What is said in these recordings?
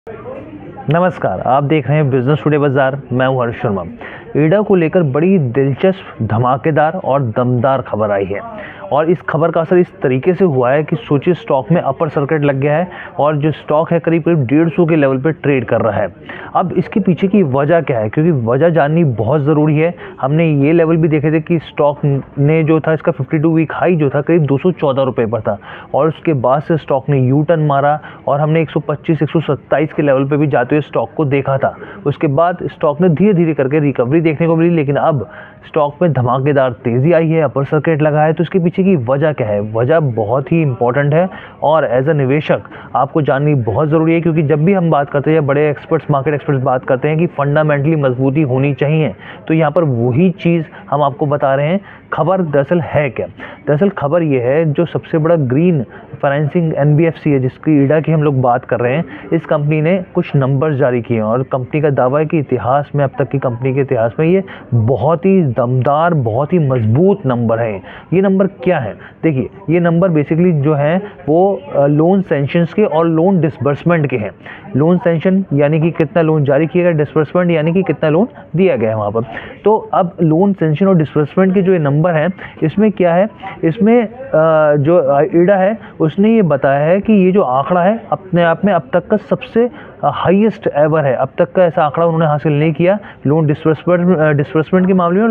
नमस्कार, आप देख रहे हैं बिजनेस टुडे बाजार। मैं हूं हर्ष शर्मा। ईडा को लेकर बड़ी दिलचस्प, धमाकेदार और दमदार खबर आई है और इस खबर का असर इस तरीके से हुआ है कि सोचिए स्टॉक में अपर सर्किट लग गया है और जो स्टॉक है करीब 150 के लेवल पे ट्रेड कर रहा है। अब इसके पीछे की वजह क्या है, क्योंकि वजह जाननी बहुत ज़रूरी है। हमने ये लेवल भी देखे थे कि स्टॉक ने जो था इसका 52 वीक हाई जो था करीब 214 रुपये पर था और उसके बाद से स्टॉक ने यू टर्न मारा और हमने 125-127 के लेवल पे भी जाते हुए स्टॉक को देखा था। उसके बाद स्टॉक ने धीरे धीरे करके रिकवरी देखने को मिली, लेकिन अब स्टॉक में धमाकेदार तेज़ी आई है, अपर सर्किट लगा है। तो इसके पीछे की वजह क्या है? वजह बहुत ही इंपॉर्टेंट है और एज अ निवेशक आपको जाननी बहुत ज़रूरी है, क्योंकि जब भी हम बात करते हैं, बड़े एक्सपर्ट्स, मार्केट एक्सपर्ट्स बात करते हैं कि फंडामेंटली मजबूती होनी चाहिए, तो यहाँ पर वही चीज़ हम आपको बता रहे हैं। खबर दरअसल है क्या? दरअसल खबर ये है, जो सबसे बड़ा ग्रीन फाइनेंसिंग एनबीएफसी है, जिसकी ईडा की हम लोग बात कर रहे हैं, इस कंपनी ने कुछ नंबर्स जारी किए हैं और कंपनी का दावा है कि इतिहास में, अब तक की कंपनी के इतिहास में, ये बहुत ही दमदार, बहुत ही मजबूत नंबर है। ये नंबर क्या है? देखिए, ये नंबर बेसिकली जो है वो लोन सेंशंस के और लोन डिसबर्समेंट के हैं। लोन सेंशन यानी कि कितना लोन जारी किया गया, डिसबर्समेंट यानी कि कितना लोन दिया गया है वहाँ पर। तो अब लोन सेंशन और डिसबर्समेंट के जो ये नंबर हैं, इसमें क्या है, इसमें जो ईडा है उसने ये बताया है कि ये जो आंकड़ा है अपने आप में अब तक का सबसे हाईएस्ट एवर है। अब तक का ऐसा आंकड़ा उन्होंने हासिल नहीं किया लोन डिसबर्समेंट के मामले में,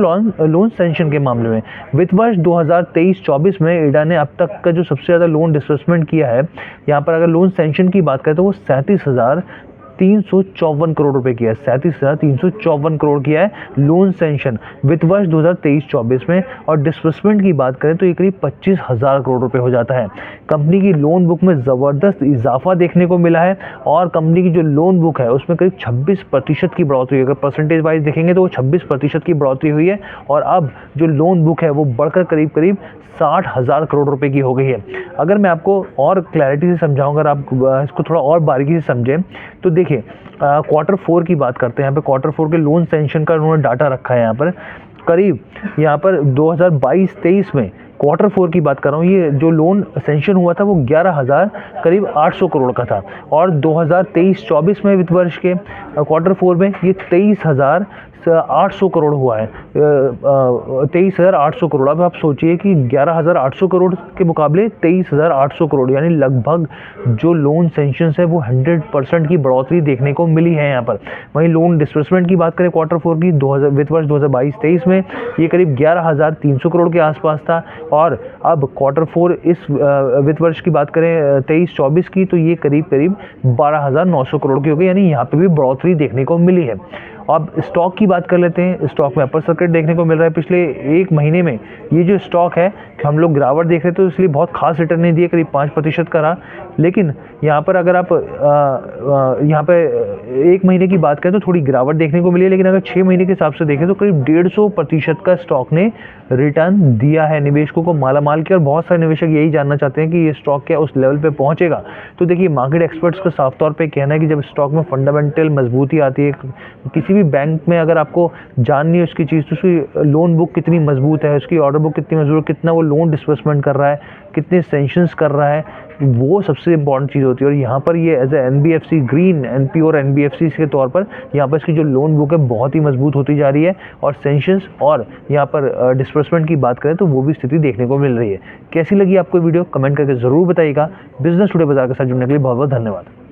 लोन सेंशन के मामले में। वित्त वर्ष 2023-24 में ईडा ने अब तक का जो सबसे ज़्यादा लोन डिसबर्समेंट किया है, यहाँ पर अगर लोन सेंशन की बात करें तो वो 37,354 करोड़ रुपए किया है। 37,354 करोड़ किया है लोन सेंशन वित्त वर्ष 2023-24 में, और डिसबर्समेंट की बात करें तो ये करीब 25,000 करोड़ रुपए हो जाता है। कंपनी की लोन बुक में ज़बरदस्त इजाफा देखने को मिला है और कंपनी की जो लोन बुक है उसमें करीब 26% की बढ़ोतरी हुई है। अगर परसेंटेज वाइज देखेंगे तो वो 26% की बढ़ोतरी हुई है और अब जो लोन बुक है वो बढ़कर करीब 60,000 करोड़ रुपए की हो गई है। अगर मैं आपको और क्लैरिटी से समझाऊं, अगर आप इसको थोड़ा और बारीकी से समझें तो देखिए, क्वार्टर 4 की बात करते हैं। यहाँ पे क्वार्टर 4 के लोन सेंशन का उन्होंने डाटा रखा है यहाँ पर। करीब यहाँ पर 2022-23 में क्वार्टर 4 की बात कर रहा हूँ, ये जो लोन सेंशन हुआ था वो 11,000 करीब 800 करोड़ का था और 2023-24 में वित्त वर्ष के क्वार्टर 4 में ये 23,800 करोड़ हुआ है। 23,800 करोड़। अब आप सोचिए कि 11,800 करोड़ के मुकाबले 23,800 करोड़, यानी लगभग जो लोन सेंशंस है वो 100% की बढ़ोतरी देखने को मिली है यहाँ पर। वहीं लोन डिसबर्समेंट की बात करें क्वार्टर 4 की, वित्त वर्ष 2022-23 में ये करीब 11,300 करोड़ के आसपास था और अब क्वार्टर 4 इस वित्त वर्ष की बात करें 23-24 की, तो ये करीब 12,900 करोड़ की हो गई, यानी यहाँ पे भी बढ़ोतरी देखने को मिली है। अब स्टॉक की बात कर लेते हैं। स्टॉक में अपर सर्किट देखने को मिल रहा है। पिछले एक महीने में ये जो स्टॉक है, हम लोग गिरावट देख रहे थे तो इसलिए बहुत खास रिटर्न नहीं दिए, करीब 5% का रहा। लेकिन यहाँ पर अगर आप यहाँ पे एक महीने की बात करें तो थोड़ी गिरावट देखने को मिली है, लेकिन अगर 6 महीने के हिसाब से देखें तो करीब 150% का स्टॉक ने रिटर्न दिया है, निवेशकों को मालामाल किया। और बहुत सारे निवेशक यही जानना चाहते हैं कि ये स्टॉक क्या उस लेवल पे पहुंचेगा। तो देखिए, मार्केट एक्सपर्ट्स का साफ तौर पे कहना है कि जब स्टॉक में फंडामेंटल मजबूती आती है, किसी भी बैंक में अगर आपको जाननी है उसकी चीज़, तो उसकी लोन बुक कितनी मजबूत है, उसकी ऑर्डर बुक कितनी मजबूत है, कितना वो लोन डिसबर्समेंट कर रहा है, कितने सेंशंस कर रहा है, वो सबसे इंपॉर्टेंट चीज़ होती है। और यहाँ पर ये as a NBFC, green NP और एनबीएफसी के तौर पर यहाँ पर इसकी जो लोन बुक है बहुत ही मजबूत होती जा रही है और सेंशंस और यहाँ पर डिसबर्समेंट की बात करें तो वो भी स्थिति देखने को मिल रही है। कैसी लगी आपको वीडियो? कमेंट करके ज़रूर बताइएगा। बिजनेस टुडे बाजार के साथ जुड़ने के लिए बहुत बहुत धन्यवाद।